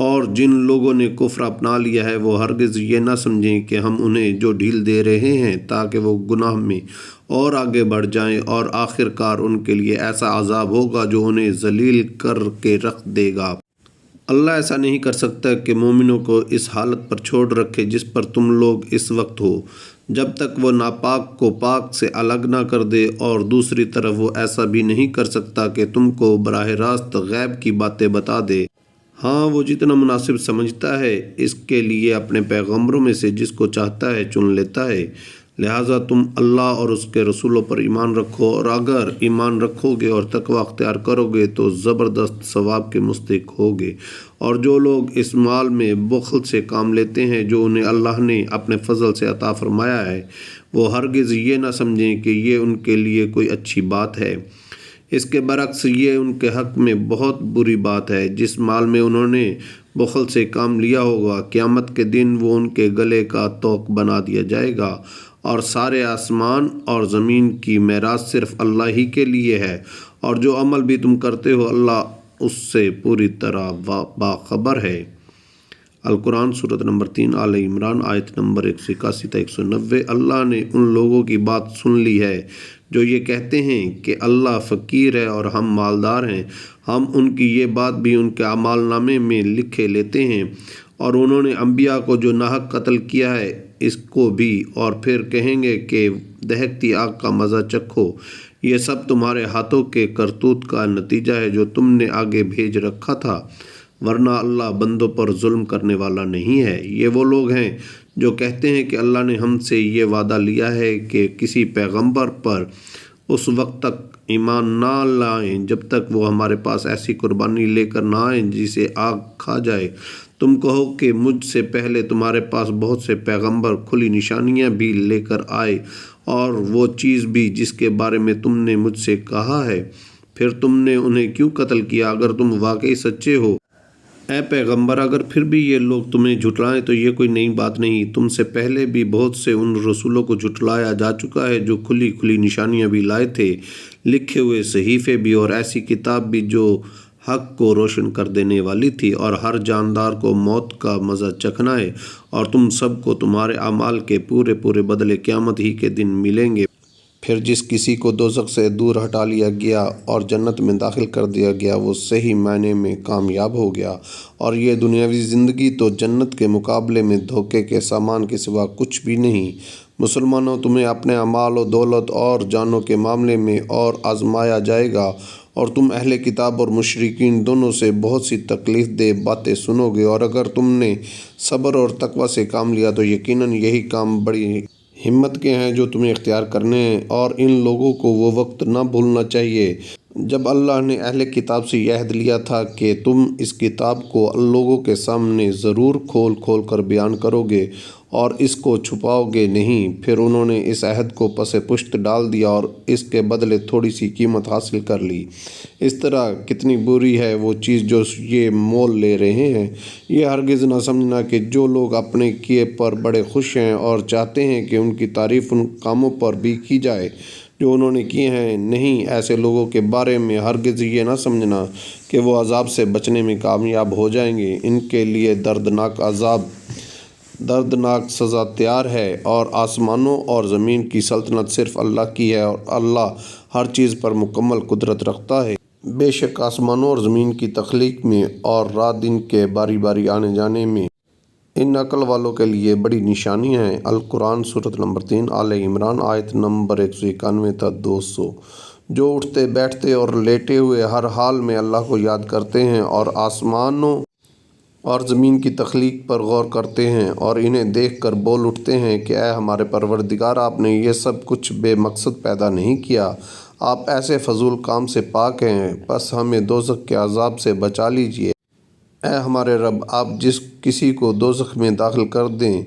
اور جن لوگوں نے کفر اپنا لیا ہے وہ ہرگز یہ نہ سمجھیں کہ ہم انہیں جو ڈھیل دے رہے ہیں تاکہ وہ گناہ میں اور آگے بڑھ جائیں، اور آخر کار ان کے لیے ایسا عذاب ہوگا جو انہیں ذلیل کر کے رکھ دے گا۔ اللہ ایسا نہیں کر سکتا کہ مومنوں کو اس حالت پر چھوڑ رکھے جس پر تم لوگ اس وقت ہو، جب تک وہ ناپاک کو پاک سے الگ نہ کر دے، اور دوسری طرف وہ ایسا بھی نہیں کر سکتا کہ تم کو براہ راست غیب کی باتیں بتا دے۔ ہاں وہ جتنا مناسب سمجھتا ہے اس کے لیے اپنے پیغمبروں میں سے جس کو چاہتا ہے چن لیتا ہے، لہٰذا تم اللہ اور اس کے رسولوں پر ایمان رکھو، اور اگر ایمان رکھو گے اور تقوی اختیار کرو گے تو زبردست ثواب کے مستحق ہوگے۔ اور جو لوگ اس مال میں بخل سے کام لیتے ہیں جو انہیں اللہ نے اپنے فضل سے عطا فرمایا ہے، وہ ہرگز یہ نہ سمجھیں کہ یہ ان کے لیے کوئی اچھی بات ہے، اس کے برعکس یہ ان کے حق میں بہت بری بات ہے۔ جس مال میں انہوں نے بخل سے کام لیا ہوگا قیامت کے دن وہ ان کے گلے کا توق بنا دیا جائے گا، اور سارے آسمان اور زمین کی میراث صرف اللہ ہی کے لیے ہے، اور جو عمل بھی تم کرتے ہو اللہ اس سے پوری طرح باخبر ہے۔ القرآن سورۃ نمبر 3 آل عمران آیت نمبر 181 تا 190۔ اللہ نے ان لوگوں کی بات سن لی ہے جو یہ کہتے ہیں کہ اللہ فقیر ہے اور ہم مالدار ہیں، ہم ان کی یہ بات بھی ان کے اعمال نامے میں لکھے لیتے ہیں، اور انہوں نے انبیاء کو جو ناحق قتل کیا ہے اس کو بھی، اور پھر کہیں گے کہ دہکتی آگ کا مزہ چکھو، یہ سب تمہارے ہاتھوں کے کرتوت کا نتیجہ ہے جو تم نے آگے بھیج رکھا تھا، ورنہ اللہ بندوں پر ظلم کرنے والا نہیں ہے۔ یہ وہ لوگ ہیں جو کہتے ہیں کہ اللہ نے ہم سے یہ وعدہ لیا ہے کہ کسی پیغمبر پر اس وقت تک ایمان نہ لائیں جب تک وہ ہمارے پاس ایسی قربانی لے کر نہ آئیں جسے آگ کھا جائے، تم کہو کہ مجھ سے پہلے تمہارے پاس بہت سے پیغمبر کھلی نشانیاں بھی لے کر آئے، اور وہ چیز بھی جس کے بارے میں تم نے مجھ سے کہا ہے، پھر تم نے انہیں کیوں قتل کیا اگر تم واقعی سچے ہو؟ اے پیغمبر، اگر پھر بھی یہ لوگ تمہیں جھٹلائیں تو یہ کوئی نئی بات نہیں، تم سے پہلے بھی بہت سے ان رسولوں کو جھٹلایا جا چکا ہے جو کھلی کھلی نشانیاں بھی لائے تھے، لکھے ہوئے صحیفے بھی اور ایسی کتاب بھی جو حق کو روشن کر دینے والی تھی، اور ہر جاندار کو موت کا مزہ چکھنا ہے، اور تم سب کو تمہارے اعمال کے پورے پورے بدلے قیامت ہی کے دن ملیں گے۔ پھر جس کسی کو دوزخ سے دور ہٹا لیا گیا اور جنت میں داخل کر دیا گیا وہ صحیح معنی میں کامیاب ہو گیا، اور یہ دنیاوی زندگی تو جنت کے مقابلے میں دھوکے کے سامان کے سوا کچھ بھی نہیں۔ مسلمانوں، تمہیں اپنے اعمال و دولت اور جانوں کے معاملے میں اور آزمایا جائے گا، اور تم اہل کتاب اور مشرکین دونوں سے بہت سی تکلیف دہ باتیں سنو گے، اور اگر تم نے صبر اور تقوی سے کام لیا تو یقیناً یہی کام بڑی ہمت کے ہیں جو تمہیں اختیار کرنے ہیں۔ اور ان لوگوں کو وہ وقت نہ بھولنا چاہیے جب اللہ نے اہل کتاب سے یہ عہد لیا تھا کہ تم اس کتاب کو لوگوں کے سامنے ضرور کھول کھول کر بیان کرو گے اور اس کو چھپاؤ گے نہیں، پھر انہوں نے اس عہد کو پس پشت ڈال دیا اور اس کے بدلے تھوڑی سی قیمت حاصل کر لی۔ اس طرح کتنی بری ہے وہ چیز جو یہ مول لے رہے ہیں۔ یہ ہرگز نہ سمجھنا کہ جو لوگ اپنے کیے پر بڑے خوش ہیں اور چاہتے ہیں کہ ان کی تعریف ان کاموں پر بھی کی جائے جو انہوں نے کیے ہیں، نہیں، ایسے لوگوں کے بارے میں ہرگز یہ نہ سمجھنا کہ وہ عذاب سے بچنے میں کامیاب ہو جائیں گے۔ ان کے لیے دردناک عذاب، دردناک سزا تیار ہے، اور آسمانوں اور زمین کی سلطنت صرف اللہ کی ہے، اور اللہ ہر چیز پر مکمل قدرت رکھتا ہے۔ بے شک آسمانوں اور زمین کی تخلیق میں اور رات دن کے باری باری آنے جانے میں ان عقل والوں کے لیے بڑی نشانیاں ہیں۔ القرآن سورۃ نمبر 3 آل عمران آیت نمبر 191 تا 200۔ جو اٹھتے بیٹھتے اور لیٹے ہوئے ہر حال میں اللہ کو یاد کرتے ہیں اور آسمانوں اور زمین کی تخلیق پر غور کرتے ہیں اور انہیں دیکھ کر بول اٹھتے ہیں کہ اے ہمارے پروردگار، آپ نے یہ سب کچھ بے مقصد پیدا نہیں کیا، آپ ایسے فضول کام سے پاک ہیں، بس ہمیں دوزخ کے عذاب سے بچا لیجیے۔ اے ہمارے رب، آپ جس کسی کو دوزخ میں داخل کر دیں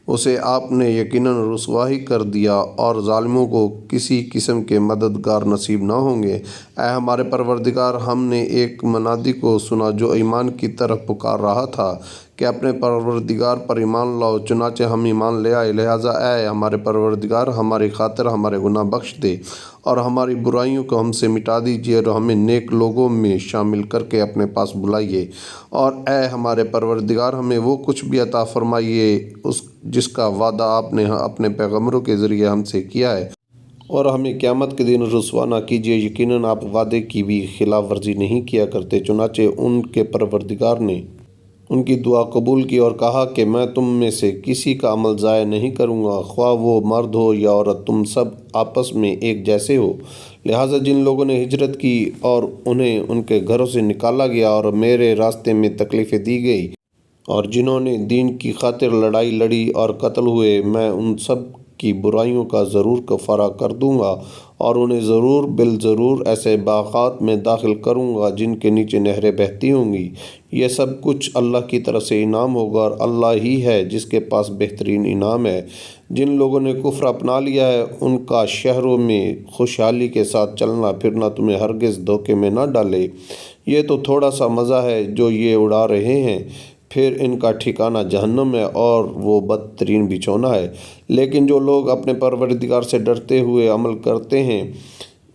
اسے آپ نے یقیناً رسوائی کر دیا، اور ظالموں کو کسی قسم کے مددگار نصیب نہ ہوں گے۔ اے ہمارے پروردگار، ہم نے ایک منادی کو سنا جو ایمان کی طرف پکار رہا تھا کہ اپنے پروردگار پر ایمان لاؤ، چنانچہ ہم ایمان لے آئے، لہٰذا اے ہمارے پروردگار، ہماری خاطر ہمارے گناہ بخش دے اور ہماری برائیوں کو ہم سے مٹا دیجیے، اور ہمیں نیک لوگوں میں شامل کر کے اپنے پاس بلائیے، اور اے ہمارے پروردگار، ہمیں وہ کچھ بھی عطا فرمائیے جس کا وعدہ آپ نے اپنے پیغمبروں کے ذریعے ہم سے کیا ہے، اور ہمیں قیامت کے دن رسوا نہ کیجیے، یقیناً آپ وعدے کی بھی خلاف ورزی نہیں کیا کرتے۔ چنانچہ ان کے پروردگار نے ان کی دعا قبول کی اور کہا کہ میں تم میں سے کسی کا عمل ضائع نہیں کروں گا، خواہ وہ مرد ہو یا عورت، تم سب آپس میں ایک جیسے ہو۔ لہٰذا جن لوگوں نے ہجرت کی اور انہیں ان کے گھروں سے نکالا گیا اور میرے راستے میں تکلیفیں دی گئی، اور جنہوں نے دین کی خاطر لڑائی لڑی اور قتل ہوئے، میں ان سب کی برائیوں کا ضرور کفارہ کر دوں گا، اور انہیں ضرور بالضرور ایسے باغات میں داخل کروں گا جن کے نیچے نہریں بہتی ہوں گی۔ یہ سب کچھ اللہ کی طرف سے انعام ہوگا، اور اللہ ہی ہے جس کے پاس بہترین انعام ہے۔ جن لوگوں نے کفر اپنا لیا ہے ان کا شہروں میں خوشحالی کے ساتھ چلنا پھرنا تمہیں ہرگز دھوکے میں نہ ڈالے۔ یہ تو تھوڑا سا مزہ ہے جو یہ اڑا رہے ہیں، پھر ان کا ٹھکانہ جہنم ہے اور وہ بدترین بچھونا ہے۔ لیکن جو لوگ اپنے پروردگار سے ڈرتے ہوئے عمل کرتے ہیں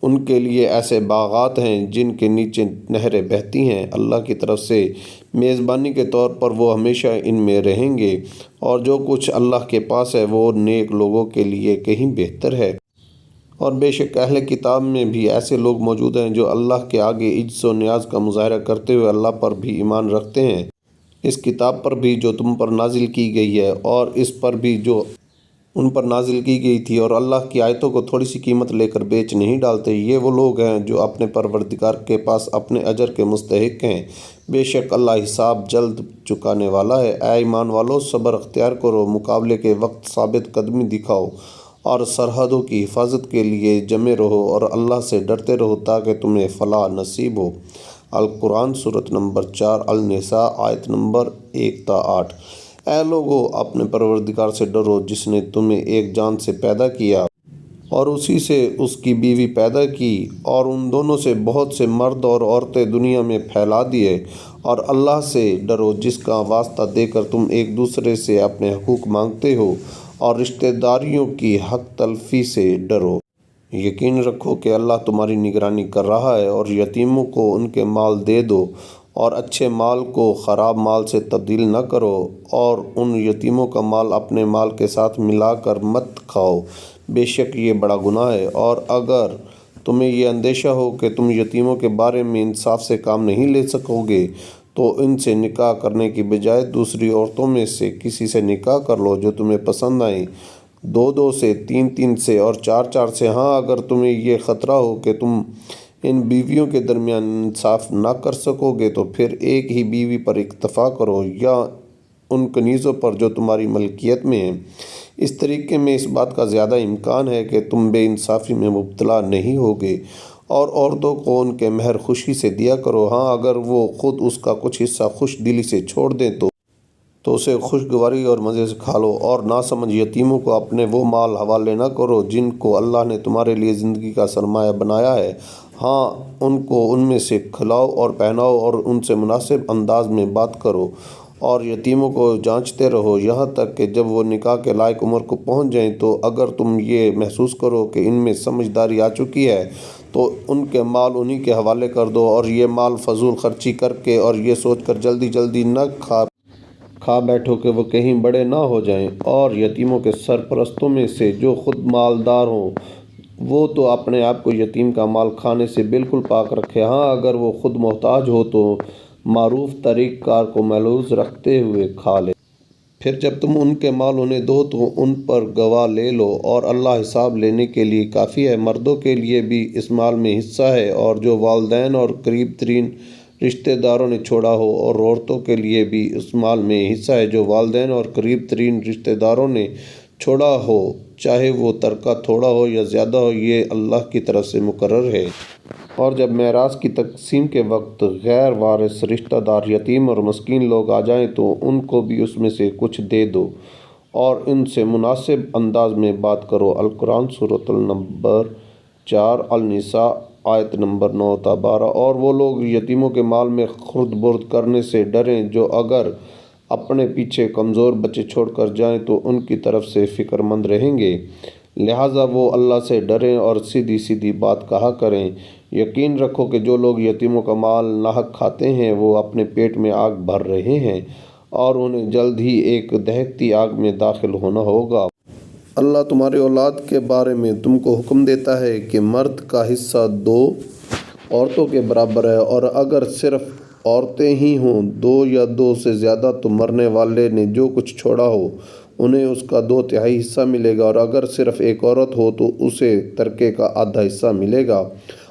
ان کے لیے ایسے باغات ہیں جن کے نیچے نہریں بہتی ہیں، اللہ کی طرف سے میزبانی کے طور پر وہ ہمیشہ ان میں رہیں گے، اور جو کچھ اللہ کے پاس ہے وہ نیک لوگوں کے لیے کہیں بہتر ہے۔ اور بے شک اہل کتاب میں بھی ایسے لوگ موجود ہیں جو اللہ کے آگے عجز و نیاز کا مظاہرہ کرتے ہوئے اللہ پر بھی ایمان رکھتے ہیں، اس کتاب پر بھی جو تم پر نازل کی گئی ہے اور اس پر بھی جو ان پر نازل کی گئی تھی، اور اللہ کی آیتوں کو تھوڑی سی قیمت لے کر بیچ نہیں ڈالتے۔ یہ وہ لوگ ہیں جو اپنے پروردگار کے پاس اپنے اجر کے مستحق ہیں، بے شک اللہ حساب جلد چکانے والا ہے۔ اے ایمان والو، صبر اختیار کرو، مقابلے کے وقت ثابت قدمی دکھاؤ، اور سرحدوں کی حفاظت کے لیے جمے رہو، اور اللہ سے ڈرتے رہو تاکہ تمہیں فلاح نصیب ہو۔ القرآن صورت نمبر 4 النساء آیت نمبر 1 تا 8۔ اے لوگو، اپنے پروردگار سے ڈرو جس نے تمہیں ایک جان سے پیدا کیا اور اسی سے اس کی بیوی پیدا کی، اور ان دونوں سے بہت سے مرد اور عورتیں دنیا میں پھیلا دیے، اور اللہ سے ڈرو جس کا واسطہ دے کر تم ایک دوسرے سے اپنے حقوق مانگتے ہو، اور رشتہ داریوں کی حق تلفی سے ڈرو۔ یقین رکھو کہ اللہ تمہاری نگرانی کر رہا ہے، اور یتیموں کو ان کے مال دے دو، اور اچھے مال کو خراب مال سے تبدیل نہ کرو، اور ان یتیموں کا مال اپنے مال کے ساتھ ملا کر مت کھاؤ، بے شک یہ بڑا گناہ ہے۔ اور اگر تمہیں یہ اندیشہ ہو کہ تم یتیموں کے بارے میں انصاف سے کام نہیں لے سکو گے، تو ان سے نکاح کرنے کی بجائے دوسری عورتوں میں سے کسی سے نکاح کر لو جو تمہیں پسند آئیں، 2 سے، 3 سے اور 4 سے۔ ہاں، اگر تمہیں یہ خطرہ ہو کہ تم ان بیویوں کے درمیان انصاف نہ کر سکو گے تو پھر ایک ہی بیوی پر اکتفا کرو، یا ان کنیزوں پر جو تمہاری ملکیت میں ہیں۔ اس طریقے میں اس بات کا زیادہ امکان ہے کہ تم بے انصافی میں مبتلا نہیں ہوگے، اور عورتوں کو ان کے مہر خوشی سے دیا کرو۔ ہاں، اگر وہ خود اس کا کچھ حصہ خوش دلی سے چھوڑ دیں تو اسے خوشگواری اور مزے سے کھا لو، اور نہ سمجھ یتیموں کو اپنے وہ مال حوالے نہ کرو جن کو اللہ نے تمہارے لیے زندگی کا سرمایہ بنایا ہے۔ ہاں، ان کو ان میں سے کھلاؤ اور پہناؤ، اور ان سے مناسب انداز میں بات کرو، اور یتیموں کو جانچتے رہو یہاں تک کہ جب وہ نکاح کے لائق عمر کو پہنچ جائیں۔ تو اگر تم یہ محسوس کرو کہ ان میں سمجھداری آ چکی ہے تو ان کے مال انہی کے حوالے کر دو، اور یہ مال فضول خرچی کر کے اور یہ سوچ کر جلدی نہ کھا بیٹھو کہ وہ کہیں بڑے نہ ہو جائیں۔ اور یتیموں کے سرپرستوں میں سے جو خود مالدار ہوں وہ تو اپنے آپ کو یتیم کا مال کھانے سے بالکل پاک رکھے۔ ہاں، اگر وہ خود محتاج ہو تو معروف طریق کار کو محفوظ رکھتے ہوئے کھا لے۔ پھر جب تم ان کے مال انہیں دو تو ان پر گواہ لے لو، اور اللہ حساب لینے کے لیے کافی ہے۔ مردوں کے لیے بھی اس مال میں حصہ ہے، اور جو والدین اور قریب ترین رشتہ داروں نے چھوڑا ہو، اور عورتوں کے لیے بھی اس مال میں حصہ ہے جو والدین اور قریب ترین رشتہ داروں نے چھوڑا ہو، چاہے وہ ترکہ تھوڑا ہو یا زیادہ ہو، یہ اللہ کی طرف سے مقرر ہے۔ اور جب میراث کی تقسیم کے وقت غیر وارث رشتہ دار، یتیم اور مسکین لوگ آ جائیں تو ان کو بھی اس میں سے کچھ دے دو، اور ان سے مناسب انداز میں بات کرو۔ القرآن صورت نمبر 4 النساء آیت نمبر 9 تا 12۔ اور وہ لوگ یتیموں کے مال میں خرد برد کرنے سے ڈریں جو اگر اپنے پیچھے کمزور بچے چھوڑ کر جائیں تو ان کی طرف سے فکر مند رہیں گے، لہٰذا وہ اللہ سے ڈریں اور سیدھی بات کہا کریں۔ یقین رکھو کہ جو لوگ یتیموں کا مال ناحق کھاتے ہیں وہ اپنے پیٹ میں آگ بھر رہے ہیں، اور انہیں جلد ہی ایک دہکتی آگ میں داخل ہونا ہوگا۔ اللہ تمہاری اولاد کے بارے میں تم کو حکم دیتا ہے کہ مرد کا حصہ 2 عورتوں کے برابر ہے، اور اگر صرف عورتیں ہی ہوں 2 یا 2 سے زیادہ تو مرنے والے نے جو کچھ چھوڑا ہو انہیں اس کا 2/3 حصہ ملے گا، اور اگر صرف ایک عورت ہو تو اسے ترکے کا آدھا حصہ ملے گا،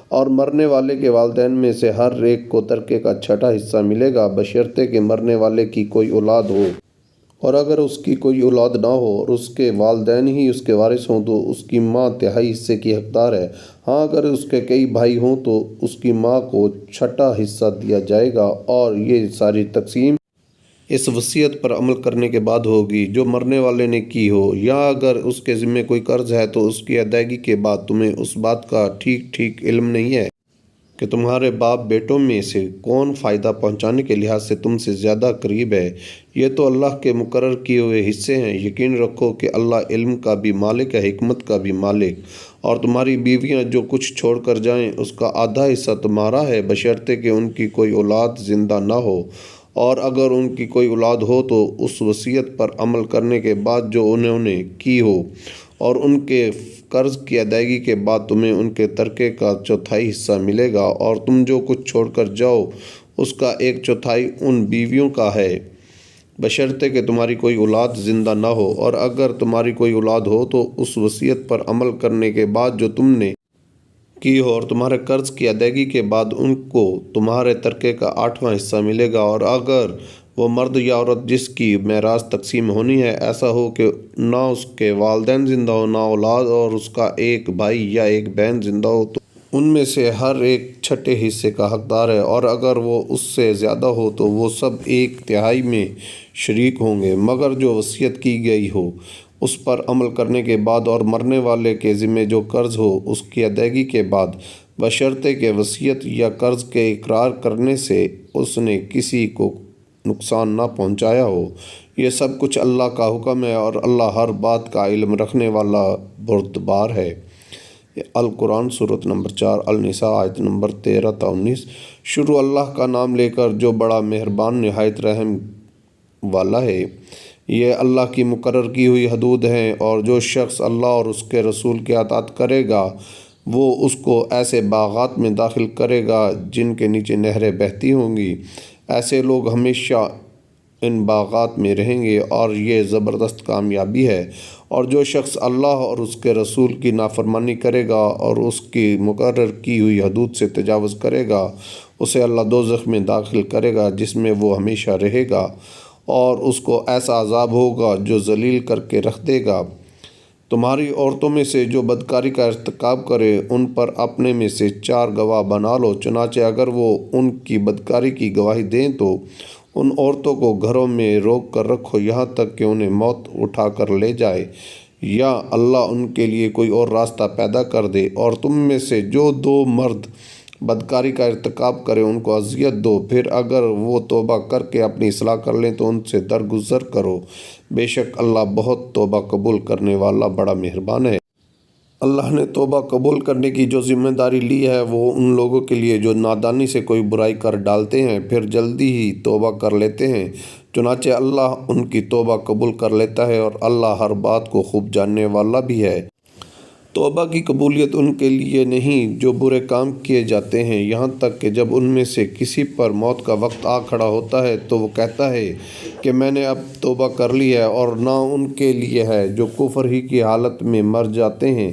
اور مرنے والے کے والدین میں سے ہر ایک کو ترکے کا 1/6 حصہ ملے گا، بشرطے کہ مرنے والے کی کوئی اولاد ہو، اور اگر اس کی کوئی اولاد نہ ہو اور اس کے والدین ہی اس کے وارث ہوں تو اس کی ماں 1/3 حصے کی حقدار ہے۔ ہاں، اگر اس کے کئی بھائی ہوں تو اس کی ماں کو 1/6 حصہ دیا جائے گا، اور یہ ساری تقسیم اس وصیت پر عمل کرنے کے بعد ہوگی جو مرنے والے نے کی ہو، یا اگر اس کے ذمے کوئی قرض ہے تو اس کی ادائیگی کے بعد تمہیں اس بات کا ٹھیک علم نہیں ہے کہ تمہارے باپ بیٹوں میں سے کون فائدہ پہنچانے کے لحاظ سے تم سے زیادہ قریب ہے، یہ تو اللہ کے مقرر کیے ہوئے حصے ہیں۔ یقین رکھو کہ اللہ علم کا بھی مالک ہے، حکمت کا بھی مالک۔ اور تمہاری بیویاں جو کچھ چھوڑ کر جائیں اس کا آدھا حصہ تمہارا ہے، بشرطے کہ ان کی کوئی اولاد زندہ نہ ہو، اور اگر ان کی کوئی اولاد ہو تو اس وصیت پر عمل کرنے کے بعد جو انہوں نے کی ہو، اور ان کے قرض کی ادائیگی کے بعد تمہیں ان کے ترکے کا 1/4 حصہ ملے گا، اور تم جو کچھ چھوڑ کر جاؤ اس کا 1/4 ان بیویوں کا ہے، بشرطے کہ تمہاری کوئی اولاد زندہ نہ ہو۔ اور اگر تمہاری کوئی اولاد ہو تو اس وصیت پر عمل کرنے کے بعد جو تم نے کی ہو، اور تمہارے قرض کی ادائیگی کے بعد ان کو تمہارے ترکے کا 8واں حصہ ملے گا، اور اگر وہ مرد یا عورت جس کی میراث تقسیم ہونی ہے ایسا ہو کہ نہ اس کے والدین زندہ ہو نہ اولاد، اور اس کا ایک بھائی یا ایک بہن زندہ ہو، ان میں سے ہر ایک چھٹے حصے کا حقدار ہے، اور اگر وہ اس سے زیادہ ہو تو وہ سب 1/3 میں شریک ہوں گے، مگر جو وصیت کی گئی ہو اس پر عمل کرنے کے بعد اور مرنے والے کے ذمہ جو قرض ہو اس کی ادائیگی کے بعد، بشرطے کہ وصیت یا قرض کے اقرار کرنے سے اس نے کسی کو نقصان نہ پہنچایا ہو۔ یہ سب کچھ اللہ کا حکم ہے، اور اللہ ہر بات کا علم رکھنے والا بردبار ہے۔ القرآن سورۃ نمبر 4 النساء آیت نمبر 13 تا 19۔ شروع اللہ کا نام لے کر جو بڑا مہربان نہایت رحم والا ہے۔ یہ اللہ کی مقرر کی ہوئی حدود ہیں، اور جو شخص اللہ اور اس کے رسول کی اطاعت کرے گا وہ اس کو ایسے باغات میں داخل کرے گا جن کے نیچے نہریں بہتی ہوں گی۔ ایسے لوگ ہمیشہ ان باغات میں رہیں گے، اور یہ زبردست کامیابی ہے۔ اور جو شخص اللہ اور اس کے رسول کی نافرمانی کرے گا اور اس کی مقرر کی ہوئی حدود سے تجاوز کرے گا، اسے اللہ دوزخ میں داخل کرے گا جس میں وہ ہمیشہ رہے گا، اور اس کو ایسا عذاب ہوگا جو ذلیل کر کے رکھ دے گا۔ تمہاری عورتوں میں سے جو بدکاری کا ارتکاب کرے ان پر اپنے میں سے 4 گواہ بنا لو، چنانچہ اگر وہ ان کی بدکاری کی گواہی دیں تو ان عورتوں کو گھروں میں روک کر رکھو یہاں تک کہ انہیں موت اٹھا کر لے جائے، یا اللہ ان کے لیے کوئی اور راستہ پیدا کر دے۔ اور تم میں سے جو 2 مرد بدکاری کا ارتکاب کریں ان کو اذیت دو، پھر اگر وہ توبہ کر کے اپنی اصلاح کر لیں تو ان سے درگزر کرو، بے شک اللہ بہت توبہ قبول کرنے والا بڑا مہربان ہے۔ اللہ نے توبہ قبول کرنے کی جو ذمہ داری لی ہے وہ ان لوگوں کے لیے جو نادانی سے کوئی برائی کر ڈالتے ہیں پھر جلدی ہی توبہ کر لیتے ہیں، چنانچہ اللہ ان کی توبہ قبول کر لیتا ہے، اور اللہ ہر بات کو خوب جاننے والا بھی ہے۔ توبہ کی قبولیت ان کے لیے نہیں جو برے کام کیے جاتے ہیں، یہاں تک کہ جب ان میں سے کسی پر موت کا وقت آ کھڑا ہوتا ہے تو وہ کہتا ہے کہ میں نے اب توبہ کر لی ہے، اور نہ ان کے لیے ہے جو کفر ہی کی حالت میں مر جاتے ہیں۔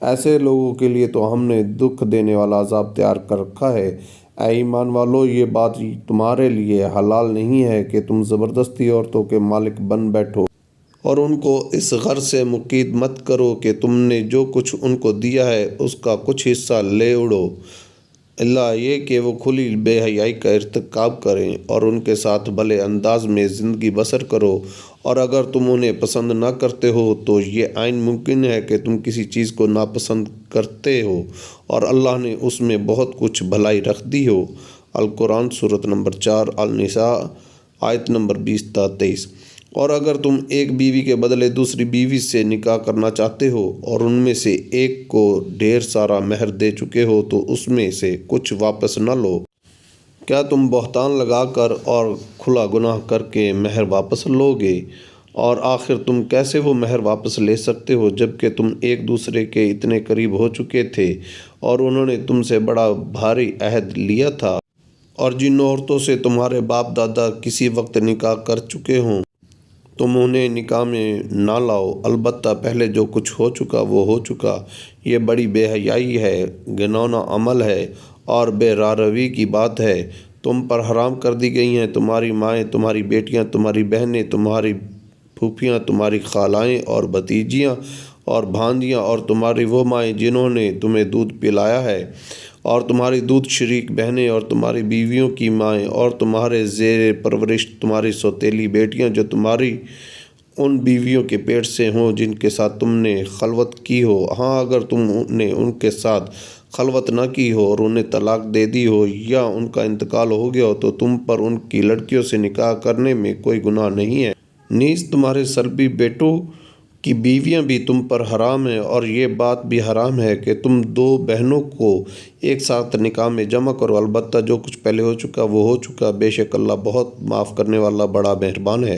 ایسے لوگوں کے لیے تو ہم نے دکھ دینے والا عذاب تیار کر رکھا ہے۔ اے ایمان والو، یہ بات تمہارے لیے حلال نہیں ہے کہ تم زبردستی عورتوں کے مالک بن بیٹھو، اور ان کو اس غرض سے مقید مت کرو کہ تم نے جو کچھ ان کو دیا ہے اس کا کچھ حصہ لے اڑو، الا یہ کہ وہ کھلی بے حیائی کا ارتکاب کریں، اور ان کے ساتھ بھلے انداز میں زندگی بسر کرو۔ اور اگر تم انہیں پسند نہ کرتے ہو تو یہ عین ممکن ہے کہ تم کسی چیز کو ناپسند کرتے ہو، اور اللہ نے اس میں بہت کچھ بھلائی رکھ دی ہو۔ القرآن سورۃ نمبر 4 النساء آیت نمبر 20 تا 23۔ اور اگر تم ایک بیوی کے بدلے دوسری بیوی سے نکاح کرنا چاہتے ہو اور ان میں سے ایک کو ڈھیر سارا مہر دے چکے ہو تو اس میں سے کچھ واپس نہ لو۔ کیا تم بہتان لگا کر اور کھلا گناہ کر کے مہر واپس لو گے؟ اور آخر تم کیسے وہ مہر واپس لے سکتے ہو جبکہ تم ایک دوسرے کے اتنے قریب ہو چکے تھے اور انہوں نے تم سے بڑا بھاری عہد لیا تھا؟ اور جن عورتوں سے تمہارے باپ دادا کسی وقت نکاح کر چکے ہوں تم انہیں نکاح میں نہ لاؤ، البتہ پہلے جو کچھ ہو چکا وہ ہو چکا۔ یہ بڑی بے حیائی ہے، گھناؤنا عمل ہے اور بے راروی کی بات ہے۔ تم پر حرام کر دی گئی ہیں تمہاری مائیں، تمہاری بیٹیاں، تمہاری بہنیں، تمہاری پھوپھیاں، تمہاری خالائیں اور بھتیجیاں اور بھانجیاں، اور تمہاری وہ مائیں جنہوں نے تمہیں دودھ پلایا ہے، اور تمہاری دودھ شریک بہنیں، اور تمہاری بیویوں کی مائیں، اور تمہارے زیر پرورش تمہاری سوتیلی بیٹیاں جو تمہاری ان بیویوں کے پیٹ سے ہوں جن کے ساتھ تم نے خلوت کی ہو۔ ہاں، اگر تم نے ان کے ساتھ خلوت نہ کی ہو اور انہیں طلاق دے دی ہو یا ان کا انتقال ہو گیا ہو تو تم پر ان کی لڑکیوں سے نکاح کرنے میں کوئی گناہ نہیں ہے۔ نیز تمہارے سلبی بیٹوں کی بیویاں بھی تم پر حرام ہیں، اور یہ بات بھی حرام ہے کہ تم 2 بہنوں کو ایک ساتھ نکاح میں جمع کرو، البتہ جو کچھ پہلے ہو چکا وہ ہو چکا، بے شک اللہ بہت معاف کرنے والا بڑا مہربان ہے۔